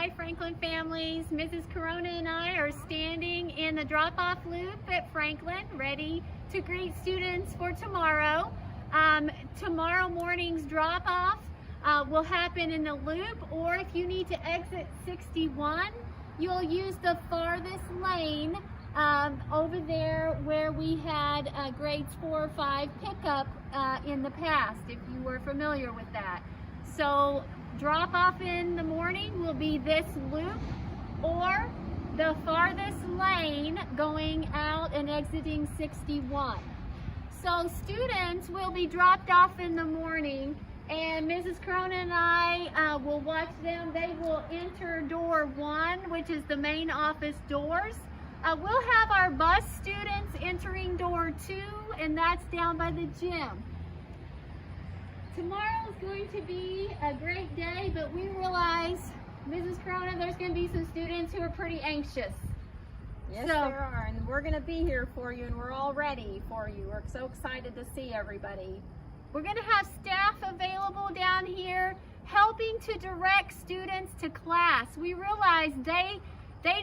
Hi Franklin families, Mrs. Corona and I are standing in the drop-off loop at Franklin, ready to greet students for tomorrow. Tomorrow morning's drop-off will happen in the loop, or if you need to exit 61, you'll use the farthest lane over there where we had grades 4 or 5 pickup in the past, if you were familiar with that. So drop off in the morning will be this loop or the farthest lane going out and exiting 61. So students will be dropped off in the morning, and Mrs. Corona and I will watch them. They will enter door 1, which is the main office doors. We'll have our bus students entering door 2, and that's down by the gym. Tomorrow is going to be a great day, but we realize, Mrs. Corona, there's going to be some students who are pretty anxious. Yes, there are, and we're going to be here for you, and we're all ready for you. We're so excited to see everybody. We're going to have staff available down here helping to direct students to class. We realize they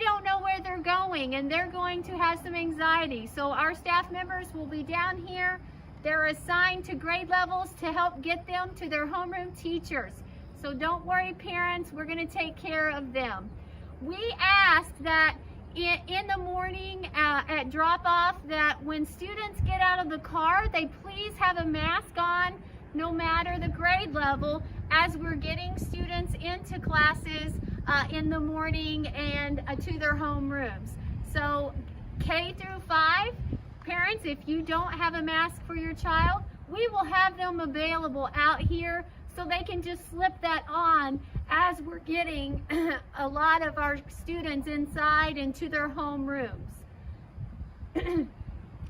don't know where they're going, and they're going to have some anxiety. So our staff members will be down here. They're assigned to grade levels to help get them to their homeroom teachers. So don't worry, parents, we're going to take care of them. We ask that in the morning at drop-off that when students get out of the car, they please have a mask on no matter the grade level as we're getting students into classes in the morning and to their homerooms. So K through 5, parents, if you don't have a mask for your child, we will have them available out here so they can just slip that on as we're getting a lot of our students inside and to their homerooms.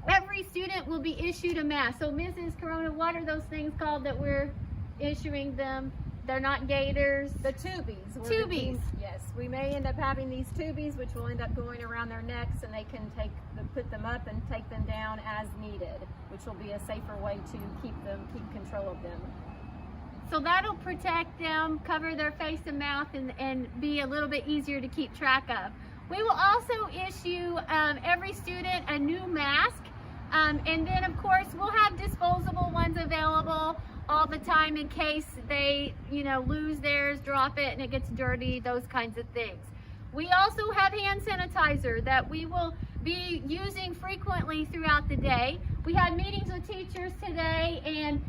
Every student will be issued a mask. So Mrs. Corona, what are those things called that we're issuing them? They're not gaiters. The tubies. Tubies. Yes, we may end up having these tubies, which will end up going around their necks, and they can put them up and take them down as needed, which will be a safer way to keep control of them. So that'll protect them, cover their face and mouth, and be a little bit easier to keep track of. We will also issue every student a new mask, and then of course we'll have disposable ones available all the time in case they, lose theirs, drop it, and it gets dirty, those kinds of things. We also have hand sanitizer that we will be using frequently throughout the day. We had meetings with teachers today, and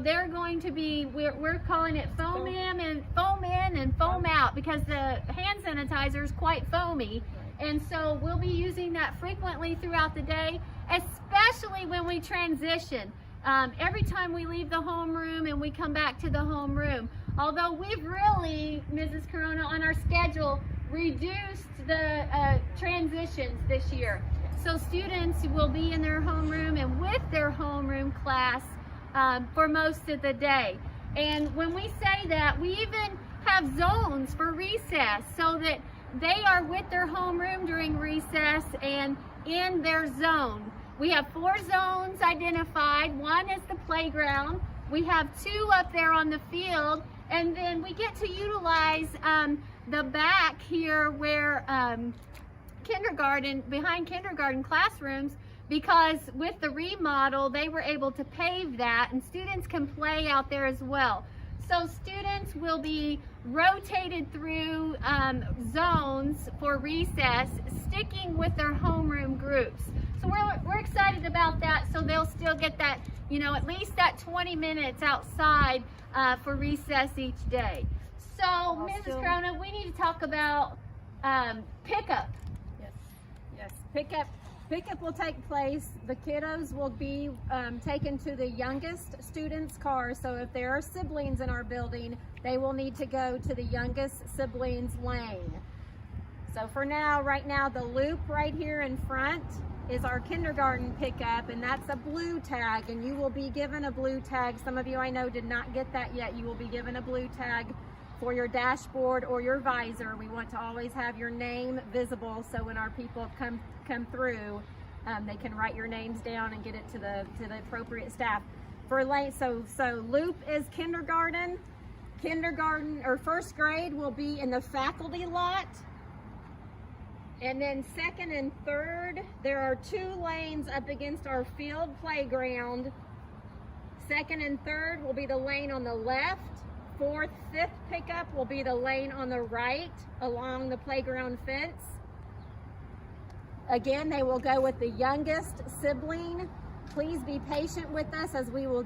they're going to be, we're calling it foam in and foam out, because the hand sanitizer is quite foamy, and so we'll be using that frequently throughout the day, especially when we transition. Every time we leave the homeroom and we come back to the homeroom. Although we've really, Mrs. Corona, on our schedule, reduced the transitions this year. So students will be in their homeroom and with their homeroom class for most of the day. And when we say that, we even have zones for recess so that they are with their homeroom during recess and in their zone. We have 4 zones identified. 1 is the playground. We have 2 up there on the field, and then we get to utilize the back here where behind kindergarten classrooms, because with the remodel they were able to pave that and students can play out there as well. So students will be rotated through zones for recess, sticking with their homeroom groups. So we're excited about that, so they'll still get that, at least that 20 minutes outside for recess each day. So Mrs. Corona, we need to talk about pickup. Yes, pickup will take place. The kiddos will be taken to the youngest student's car. So if there are siblings in our building, they will need to go to the youngest sibling's lane. So for now, right now, the loop right here in front is our kindergarten pickup, and that's a blue tag, and you will be given a blue tag. Some of you I know did not get that yet. You will be given a blue tag for your dashboard or your visor. We want to always have your name visible, so when our people come through, they can write your names down and get it to the appropriate staff. For late, so loop is kindergarten, Kindergarten or first grade will be in the faculty lot. And then second and third, there are 2 lanes up against our field playground. Second and third will be the lane on the left. Fourth, fifth pickup will be the lane on the right along the playground fence. Again, they will go with the youngest sibling. Please be patient with us as we will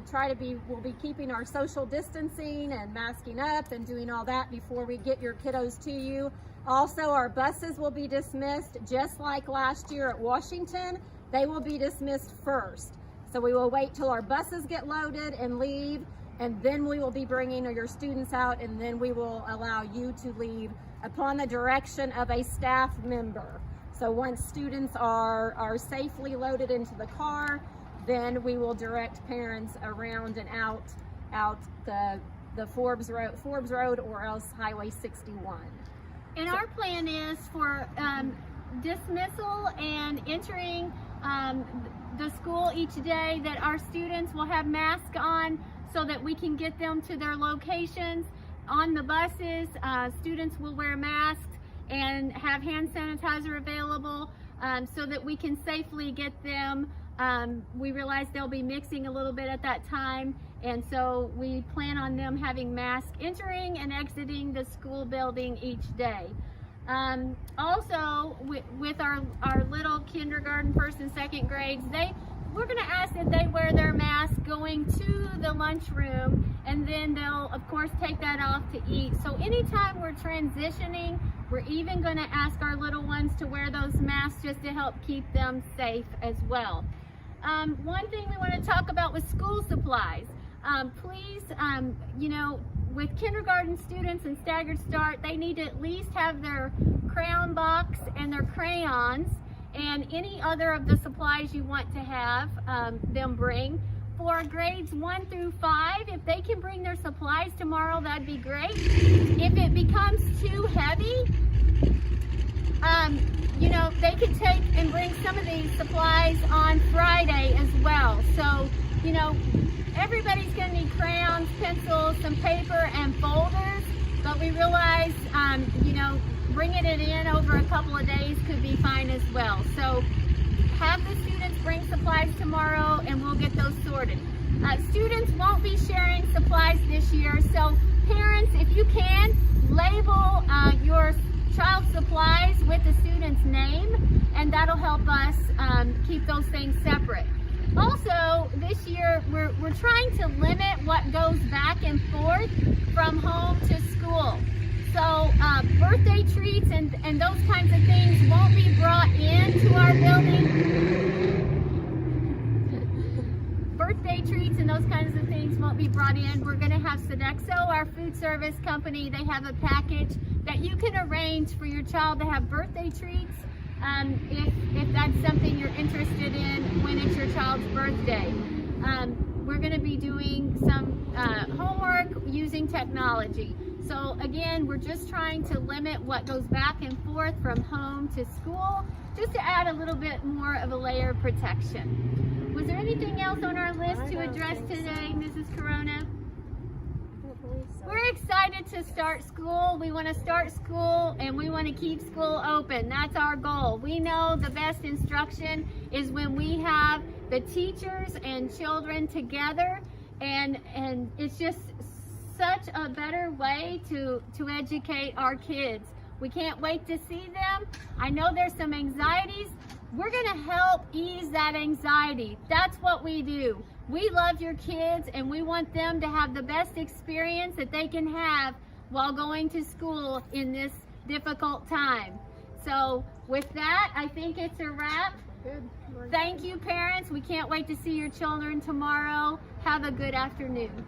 we'll be keeping our social distancing and masking up and doing all that before we get your kiddos to you. Also, our buses will be dismissed just like last year at Washington. They will be dismissed first. So we will wait till our buses get loaded and leave, and then we will be bringing your students out, and then we will allow you to leave upon the direction of a staff member. So once students are safely loaded into the car, then we will direct parents around and out the Forbes Road or else Highway 61. And our plan is for dismissal and entering the school each day that our students will have masks on so that we can get them to their locations. On the buses, students will wear masks and have hand sanitizer available so that we can safely get them. We realize they'll be mixing a little bit at that time, and so we plan on them having masks entering and exiting the school building each day. Also, with our little kindergarten, first and second grades, we're going to ask that they wear their mask going to the lunchroom, and then they'll of course take that off to eat. So anytime we're transitioning, we're even going to ask our little ones to wear those masks just to help keep them safe as well. One thing we want to talk about was school supplies. Please, with kindergarten students and staggered start, they need to at least have their crayon box and their crayons and any other of the supplies you want to have them bring. For grades 1 through 5, if they can bring their supplies tomorrow, that'd be great. If it becomes too heavy, they could take and bring some of these supplies on Friday as well. So, everybody's going to need crayons, pencils, some paper, and folders, but we realize, bringing it in over a couple of days could be fine as well. So have the students bring supplies tomorrow and we'll get those sorted. Students won't be sharing supplies this year, so parents, if you can, label your child's supplies with the student's name, and that'll help us keep those things separate. Also, this year, we're trying to limit what goes back and forth from home to school. So birthday treats and those kinds of things won't be brought into our building. Birthday treats and those kinds of things won't be brought in. We're going to have Sodexo, our food service company. They have a package that you can arrange for your child to have birthday treats if that's something you're interested in when it's your child's birthday. We're going to be doing some homework using technology. So again, we're just trying to limit what goes back and forth from home to school, just to add a little bit more of a layer of protection. Was there anything else on our list to address today, Mrs. Corona? We're excited to start school. We want to start school and we want to keep school open. That's our goal. We know the best instruction is when we have the teachers and children together, and it's just such a better way to educate our kids. We can't wait to see them. I know there's some anxieties. We're going to help ease that anxiety. That's what we do. We love your kids and we want them to have the best experience that they can have while going to school in this difficult time. So with that, I think it's a wrap. Good. Thank you, parents. We can't wait to see your children tomorrow. Have a good afternoon.